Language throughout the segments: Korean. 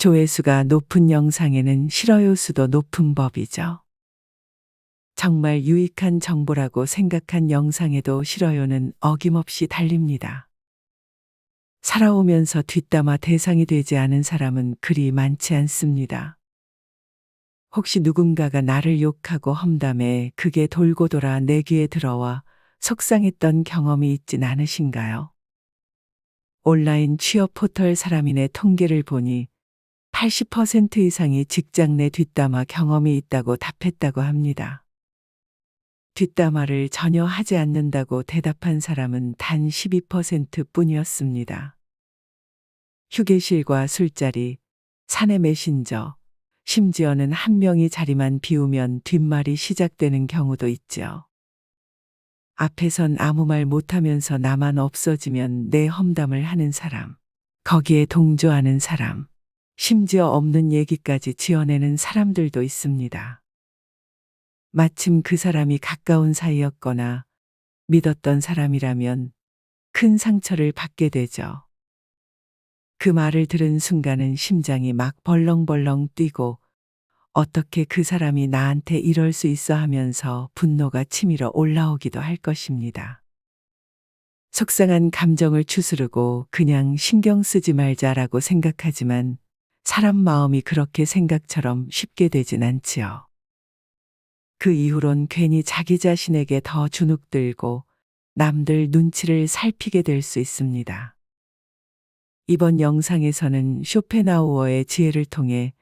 조회수가 높은 영상에는 싫어요 수도 높은 법이죠. 정말 유익한 정보라고 생각한 영상에도 싫어요는 어김없이 달립니다. 살아오면서 뒷담화 대상이 되지 않은 사람은 그리 많지 않습니다. 혹시 누군가가 나를 욕하고 험담해 그게 돌고 돌아 내 귀에 들어와 속상했던 경험이 있진 않으신가요? 온라인 취업 포털 사람인의 통계를 보니 80% 이상이 직장 내 뒷담화 경험이 있다고 답했다고 합니다. 뒷담화를 전혀 하지 않는다고 대답한 사람은 단 12% 뿐이었습니다. 휴게실과 술자리, 사내 메신저, 심지어는 한 명이 자리만 비우면 뒷말이 시작되는 경우도 있죠. 앞에선 아무 말 못하면서 나만 없어지면 내 험담을 하는 사람, 거기에 동조하는 사람, 심지어 없는 얘기까지 지어내는 사람들도 있습니다. 마침 그 사람이 가까운 사이였거나 믿었던 사람이라면 큰 상처를 받게 되죠. 그 말을 들은 순간은 심장이 막 벌렁벌렁 뛰고 어떻게 그 사람이 나한테 이럴 수 있어 하면서 분노가 치밀어 올라오기도 할 것입니다. 속상한 감정을 추스르고 그냥 신경 쓰지 말자라고 생각하지만 사람 마음이 그렇게 생각처럼 쉽게 되진 않지요. 그 이후론 괜히 자기 자신에게 더 주눅들고 남들 눈치를 살피게 될 수 있습니다. 이번 영상에서는 쇼펜하우어의 지혜를 통해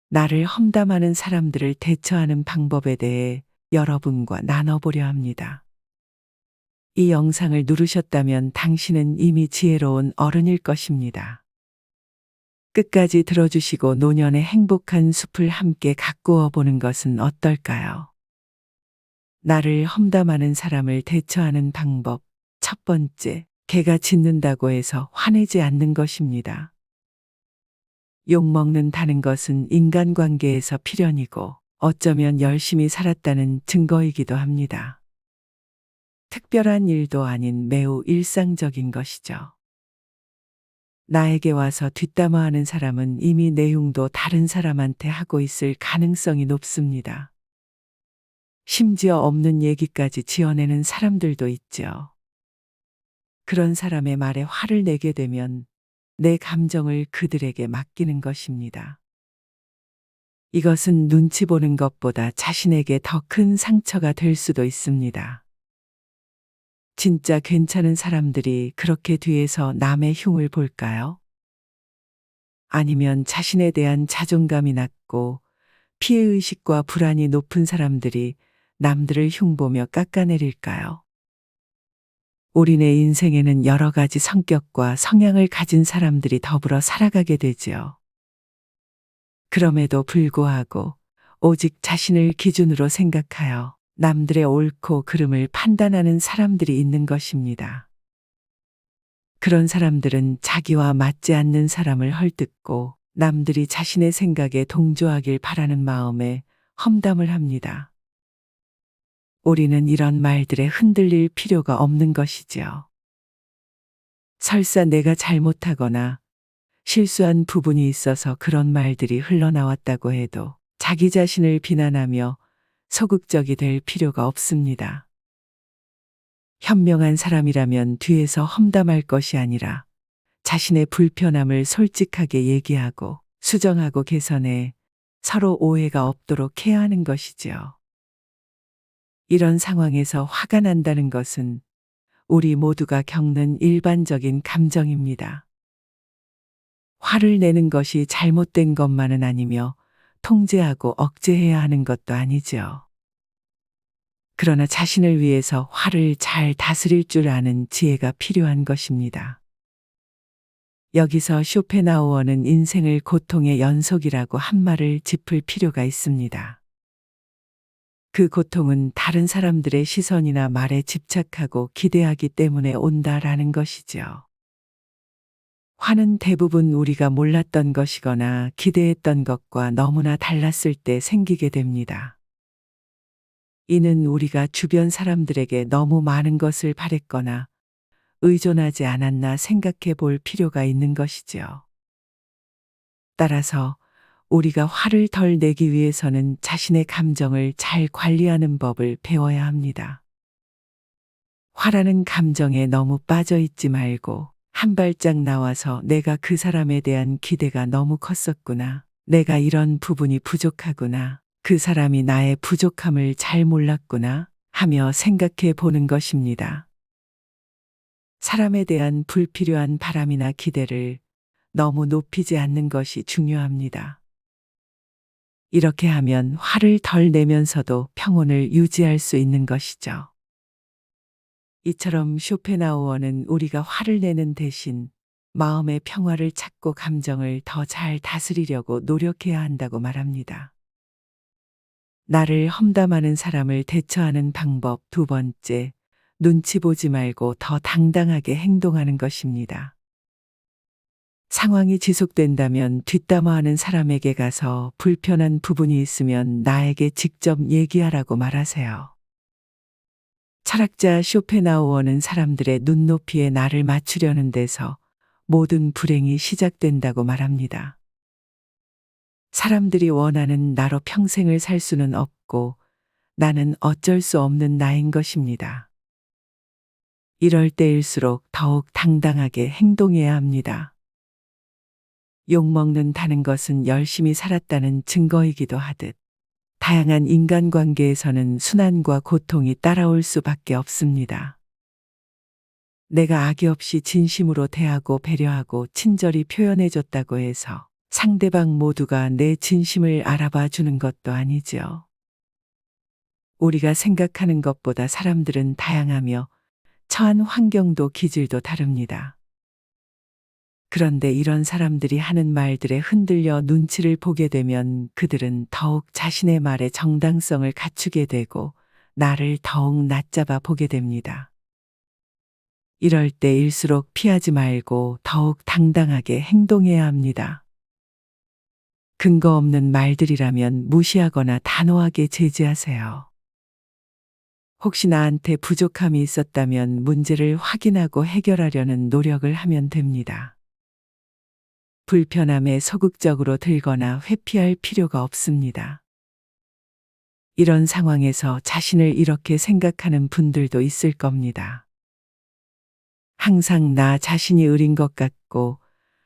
나를 험담하는 사람들을 대처하는 방법에 대해 여러분과 나눠보려 합니다. 이 영상을 누르셨다면 당신은 이미 지혜로운 어른일 것입니다. 끝까지 들어주시고 노년의 행복한 숲을 함께 가꾸어 보는 것은 어떨까요? 나를 험담하는 사람을 대처하는 방법. 첫 번째, 개가 짖는다고 해서 화내지 않는 것입니다. 욕먹는다는 것은 인간관계에서 필연이고 어쩌면 열심히 살았다는 증거이기도 합니다. 특별한 일도 아닌 매우 일상적인 것이죠. 나에게 와서 뒷담화하는 사람은 이미 내용도 다른 사람한테 하고 있을 가능성이 높습니다. 심지어 없는 얘기까지 지어내는 사람들도 있죠. 그런 사람의 말에 화를 내게 되면 내 감정을 그들에게 맡기는 것입니다. 이것은 눈치 보는 것보다 자신에게 더 큰 상처가 될 수도 있습니다. 진짜 괜찮은 사람들이 그렇게 뒤에서 남의 흉을 볼까요? 아니면 자신에 대한 자존감이 낮고 피해의식과 불안이 높은 사람들이 남들을 흉보며 깎아내릴까요? 우리네 인생에는 여러 가지 성격과 성향을 가진 사람들이 더불어 살아가게 되지요. 그럼에도 불구하고 오직 자신을 기준으로 생각하여 남들의 옳고 그름을 판단하는 사람들이 있는 것입니다. 그런 사람들은 자기와 맞지 않는 사람을 헐뜯고 남들이 자신의 생각에 동조하길 바라는 마음에 험담을 합니다. 우리는 이런 말들에 흔들릴 필요가 없는 것이지요. 설사 내가 잘못하거나 실수한 부분이 있어서 그런 말들이 흘러나왔다고 해도 자기 자신을 비난하며 소극적이 될 필요가 없습니다. 현명한 사람이라면 뒤에서 험담할 것이 아니라 자신의 불편함을 솔직하게 얘기하고 수정하고 개선해 서로 오해가 없도록 해야 하는 것이지요. 이런 상황에서 화가 난다는 것은 우리 모두가 겪는 일반적인 감정입니다. 화를 내는 것이 잘못된 것만은 아니며 통제하고 억제해야 하는 것도 아니지요. 그러나 자신을 위해서 화를 잘 다스릴 줄 아는 지혜가 필요한 것입니다. 여기서 쇼펜하우어는 인생을 고통의 연속이라고 한 말을 짚을 필요가 있습니다. 그 고통은 다른 사람들의 시선이나 말에 집착하고 기대하기 때문에 온다라는 것이죠. 화는 대부분 우리가 몰랐던 것이거나 기대했던 것과 너무나 달랐을 때 생기게 됩니다. 이는 우리가 주변 사람들에게 너무 많은 것을 바랬거나 의존하지 않았나 생각해 볼 필요가 있는 것이지요. 따라서 우리가 화를 덜 내기 위해서는 자신의 감정을 잘 관리하는 법을 배워야 합니다. 화라는 감정에 너무 빠져 있지 말고 한 발짝 나와서 내가 그 사람에 대한 기대가 너무 컸었구나. 내가 이런 부분이 부족하구나. 그 사람이 나의 부족함을 잘 몰랐구나 하며 생각해 보는 것입니다. 사람에 대한 불필요한 바람이나 기대를 너무 높이지 않는 것이 중요합니다. 이렇게 하면 화를 덜 내면서도 평온을 유지할 수 있는 것이죠. 이처럼 쇼펜하우어는 우리가 화를 내는 대신 마음의 평화를 찾고 감정을 더 잘 다스리려고 노력해야 한다고 말합니다. 나를 험담하는 사람을 대처하는 방법 두 번째, 눈치 보지 말고 더 당당하게 행동하는 것입니다. 상황이 지속된다면 뒷담화하는 사람에게 가서 불편한 부분이 있으면 나에게 직접 얘기하라고 말하세요. 철학자 쇼펜하우어는 사람들의 눈높이에 나를 맞추려는 데서 모든 불행이 시작된다고 말합니다. 사람들이 원하는 나로 평생을 살 수는 없고 나는 어쩔 수 없는 나인 것입니다. 이럴 때일수록 더욱 당당하게 행동해야 합니다. 욕먹는다는 것은 열심히 살았다는 증거이기도 하듯 다양한 인간관계에서는 순환과 고통이 따라올 수밖에 없습니다. 내가 악의 없이 진심으로 대하고 배려하고 친절히 표현해줬다고 해서 상대방 모두가 내 진심을 알아봐 주는 것도 아니죠. 우리가 생각하는 것보다 사람들은 다양하며 처한 환경도 기질도 다릅니다. 그런데 이런 사람들이 하는 말들에 흔들려 눈치를 보게 되면 그들은 더욱 자신의 말의 정당성을 갖추게 되고 나를 더욱 낮잡아 보게 됩니다. 이럴 때일수록 피하지 말고 더욱 당당하게 행동해야 합니다. 근거 없는 말들이라면 무시하거나 단호하게 제지하세요. 혹시 나한테 부족함이 있었다면 문제를 확인하고 해결하려는 노력을 하면 됩니다. 불편함에 소극적으로 들거나 회피할 필요가 없습니다. 이런 상황에서 자신을 이렇게 생각하는 분들도 있을 겁니다. 항상 나 자신이 의린 것 같고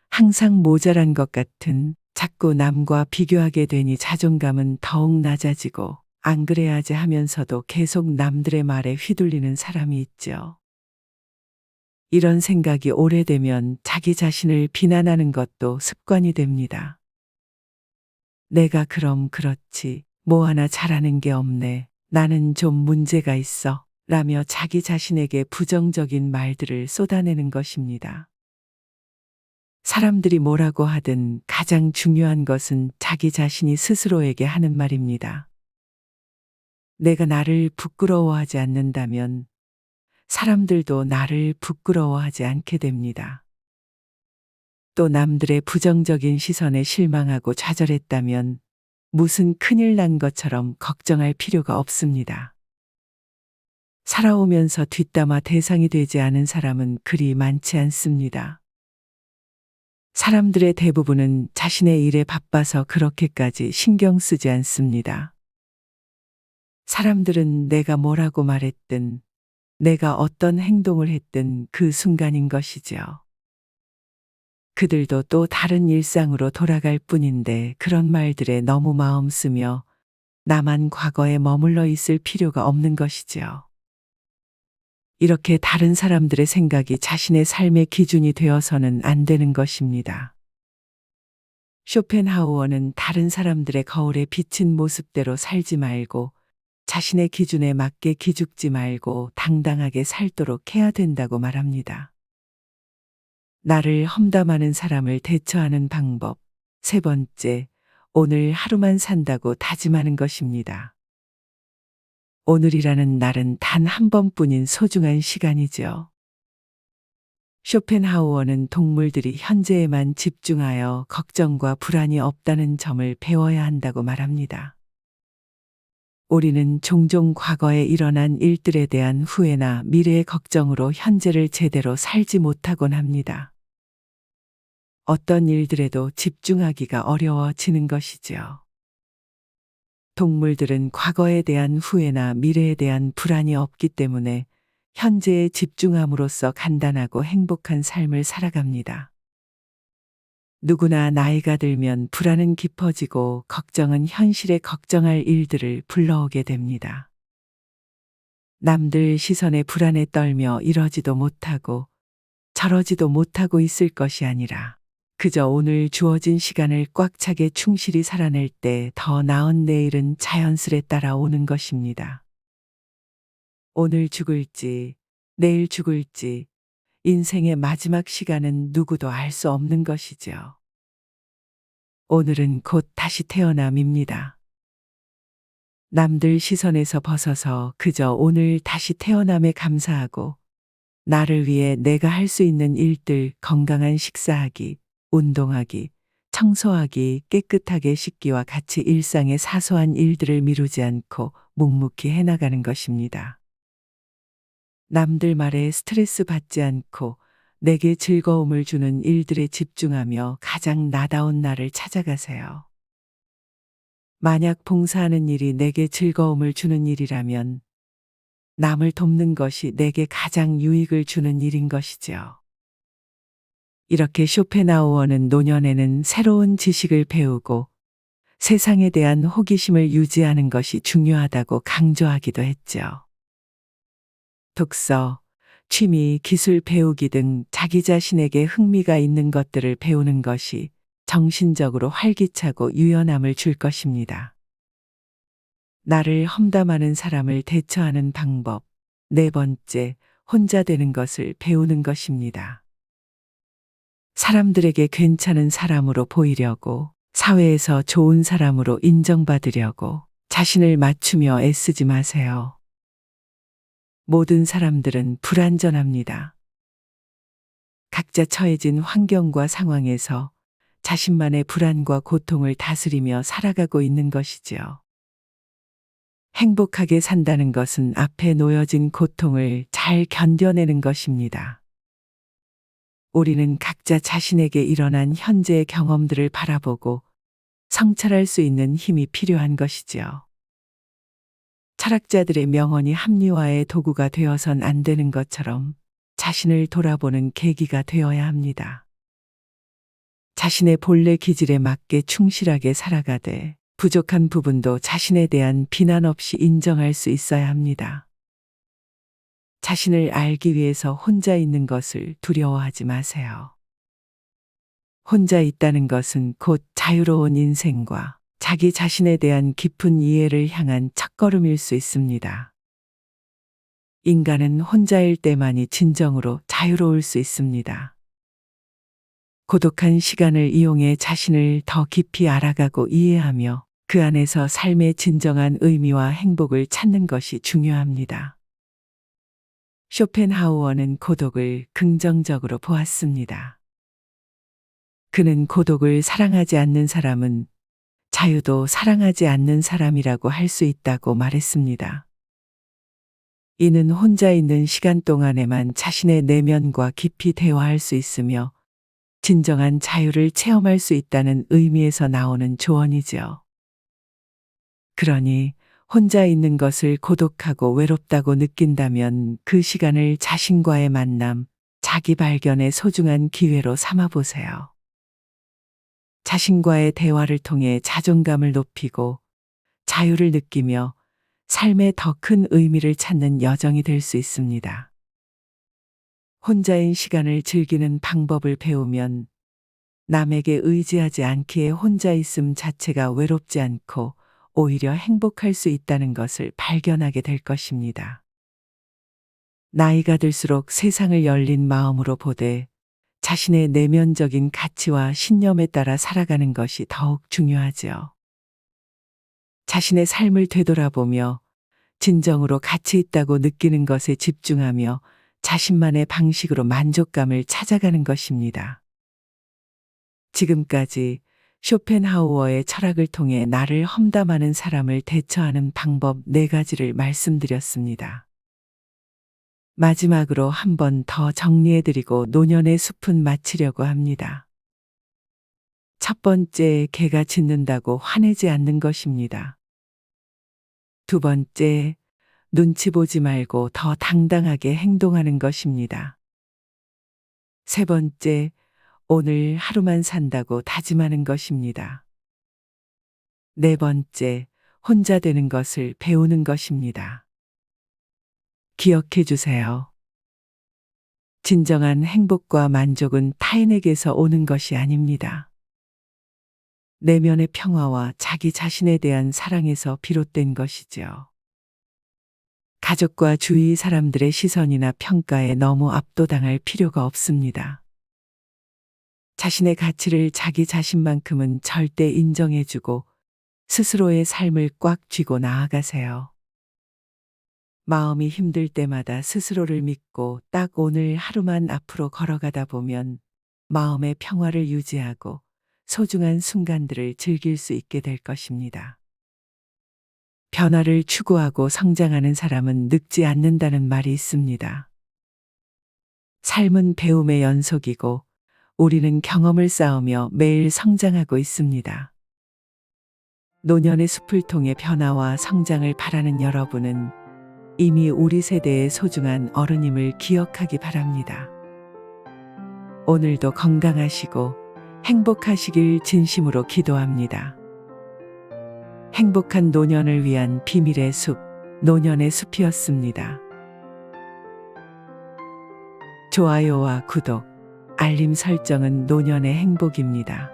항상 모자란 것 같은 자꾸 남과 비교하게 되니 자존감은 더욱 낮아지고 안 그래야지 하면서도 계속 남들의 말에 휘둘리는 사람이 있죠. 이런 생각이 오래되면 자기 자신을 비난하는 것도 습관이 됩니다. 내가 그럼 그렇지, 뭐 하나 잘하는 게 없네, 나는 좀 문제가 있어, 라며 자기 자신에게 부정적인 말들을 쏟아내는 것입니다. 사람들이 뭐라고 하든 가장 중요한 것은 자기 자신이 스스로에게 하는 말입니다. 내가 나를 부끄러워하지 않는다면 사람들도 나를 부끄러워하지 않게 됩니다. 또 남들의 부정적인 시선에 실망하고 좌절했다면 무슨 큰일 난 것처럼 걱정할 필요가 없습니다. 살아오면서 뒷담화 대상이 되지 않은 사람은 그리 많지 않습니다. 사람들의 대부분은 자신의 일에 바빠서 그렇게까지 신경 쓰지 않습니다. 사람들은 내가 뭐라고 말했든 내가 어떤 행동을 했든 그 순간인 것이죠. 그들도 또 다른 일상으로 돌아갈 뿐인데 그런 말들에 너무 마음 쓰며 나만 과거에 머물러 있을 필요가 없는 것이죠. 이렇게 다른 사람들의 생각이 자신의 삶의 기준이 되어서는 안 되는 것입니다. 쇼펜하우어는 다른 사람들의 거울에 비친 모습대로 살지 말고 자신의 기준에 맞게 기죽지 말고 당당하게 살도록 해야 된다고 말합니다. 나를 험담하는 사람을 대처하는 방법. 세 번째, 오늘 하루만 산다고 다짐하는 것입니다. 오늘이라는 날은 단 한 번뿐인 소중한 시간이죠. 쇼펜하우어는 동물들이 현재에만 집중하여 걱정과 불안이 없다는 점을 배워야 한다고 말합니다. 우리는 종종 과거에 일어난 일들에 대한 후회나 미래의 걱정으로 현재를 제대로 살지 못하곤 합니다. 어떤 일들에도 집중하기가 어려워지는 것이지요. 동물들은 과거에 대한 후회나 미래에 대한 불안이 없기 때문에 현재에 집중함으로써 간단하고 행복한 삶을 살아갑니다. 누구나 나이가 들면 불안은 깊어지고 걱정은 현실에 걱정할 일들을 불러오게 됩니다. 남들 시선에 불안에 떨며 이러지도 못하고 저러지도 못하고 있을 것이 아니라 그저 오늘 주어진 시간을 꽉 차게 충실히 살아낼 때 더 나은 내일은 자연스레 따라오는 것입니다. 오늘 죽을지, 내일 죽을지, 인생의 마지막 시간은 누구도 알 수 없는 것이죠. 오늘은 곧 다시 태어남입니다. 남들 시선에서 벗어서 그저 오늘 다시 태어남에 감사하고 나를 위해 내가 할 수 있는 일들 건강한 식사하기, 운동하기, 청소하기, 깨끗하게 씻기와 같이 일상의 사소한 일들을 미루지 않고 묵묵히 해나가는 것입니다. 남들 말에 스트레스 받지 않고 내게 즐거움을 주는 일들에 집중하며 가장 나다운 나를 찾아가세요. 만약 봉사하는 일이 내게 즐거움을 주는 일이라면 남을 돕는 것이 내게 가장 유익을 주는 일인 것이지요. 이렇게 쇼펜하우어는 노년에는 새로운 지식을 배우고 세상에 대한 호기심을 유지하는 것이 중요하다고 강조하기도 했죠. 독서, 취미, 기술 배우기 등 자기 자신에게 흥미가 있는 것들을 배우는 것이 정신적으로 활기차고 유연함을 줄 것입니다. 나를 험담하는 사람을 대처하는 방법. 네 번째, 혼자 되는 것을 배우는 것입니다. 사람들에게 괜찮은 사람으로 보이려고, 사회에서 좋은 사람으로 인정받으려고 자신을 맞추며 애쓰지 마세요. 모든 사람들은 불완전합니다. 각자 처해진 환경과 상황에서 자신만의 불안과 고통을 다스리며 살아가고 있는 것이지요. 행복하게 산다는 것은 앞에 놓여진 고통을 잘 견뎌내는 것입니다. 우리는 각자 자신에게 일어난 현재의 경험들을 바라보고 성찰할 수 있는 힘이 필요한 것이지요. 철학자들의 명언이 합리화의 도구가 되어선 안 되는 것처럼 자신을 돌아보는 계기가 되어야 합니다. 자신의 본래 기질에 맞게 충실하게 살아가되 부족한 부분도 자신에 대한 비난 없이 인정할 수 있어야 합니다. 자신을 알기 위해서 혼자 있는 것을 두려워하지 마세요. 혼자 있다는 것은 곧 자유로운 인생과 자기 자신에 대한 깊은 이해를 향한 첫걸음일 수 있습니다. 인간은 혼자일 때만이 진정으로 자유로울 수 있습니다. 고독한 시간을 이용해 자신을 더 깊이 알아가고 이해하며 그 안에서 삶의 진정한 의미와 행복을 찾는 것이 중요합니다. 쇼펜하우어는 고독을 긍정적으로 보았습니다. 그는 고독을 사랑하지 않는 사람은 자유도 사랑하지 않는 사람이라고 할 수 있다고 말했습니다. 이는 혼자 있는 시간 동안에만 자신의 내면과 깊이 대화할 수 있으며 진정한 자유를 체험할 수 있다는 의미에서 나오는 조언이지요. 그러니 혼자 있는 것을 고독하고 외롭다고 느낀다면 그 시간을 자신과의 만남, 자기 발견의 소중한 기회로 삼아 보세요. 자신과의 대화를 통해 자존감을 높이고 자유를 느끼며 삶의 더 큰 의미를 찾는 여정이 될 수 있습니다. 혼자인 시간을 즐기는 방법을 배우면 남에게 의지하지 않기에 혼자 있음 자체가 외롭지 않고 오히려 행복할 수 있다는 것을 발견하게 될 것입니다. 나이가 들수록 세상을 열린 마음으로 보되 자신의 내면적인 가치와 신념에 따라 살아가는 것이 더욱 중요하지요. 자신의 삶을 되돌아보며 진정으로 가치 있다고 느끼는 것에 집중하며 자신만의 방식으로 만족감을 찾아가는 것입니다. 지금까지 쇼펜하우어의 철학을 통해 나를 험담하는 사람을 대처하는 방법 4가지를 말씀드렸습니다. 마지막으로 한 번 더 정리해드리고 노년의 숲은 마치려고 합니다. 첫 번째, 개가 짖는다고 화내지 않는 것입니다. 두 번째, 눈치 보지 말고 더 당당하게 행동하는 것입니다. 세 번째, 오늘 하루만 산다고 다짐하는 것입니다. 네 번째, 혼자 되는 것을 배우는 것입니다. 기억해 주세요. 진정한 행복과 만족은 타인에게서 오는 것이 아닙니다. 내면의 평화와 자기 자신에 대한 사랑에서 비롯된 것이죠. 가족과 주위 사람들의 시선이나 평가에 너무 압도당할 필요가 없습니다. 자신의 가치를 자기 자신만큼은 절대 인정해주고 스스로의 삶을 꽉 쥐고 나아가세요. 마음이 힘들 때마다 스스로를 믿고 딱 오늘 하루만 앞으로 걸어가다 보면 마음의 평화를 유지하고 소중한 순간들을 즐길 수 있게 될 것입니다. 변화를 추구하고 성장하는 사람은 늙지 않는다는 말이 있습니다. 삶은 배움의 연속이고 우리는 경험을 쌓으며 매일 성장하고 있습니다. 노년의 숲을 통해 변화와 성장을 바라는 여러분은 이미 우리 세대의 소중한 어른임을 기억하기 바랍니다. 오늘도 건강하시고 행복하시길 진심으로 기도합니다. 행복한 노년을 위한 비밀의 숲, 노년의 숲이었습니다. 좋아요와 구독, 알림 설정은 노년의 행복입니다.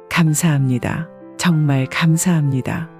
감사합니다. 정말 감사합니다.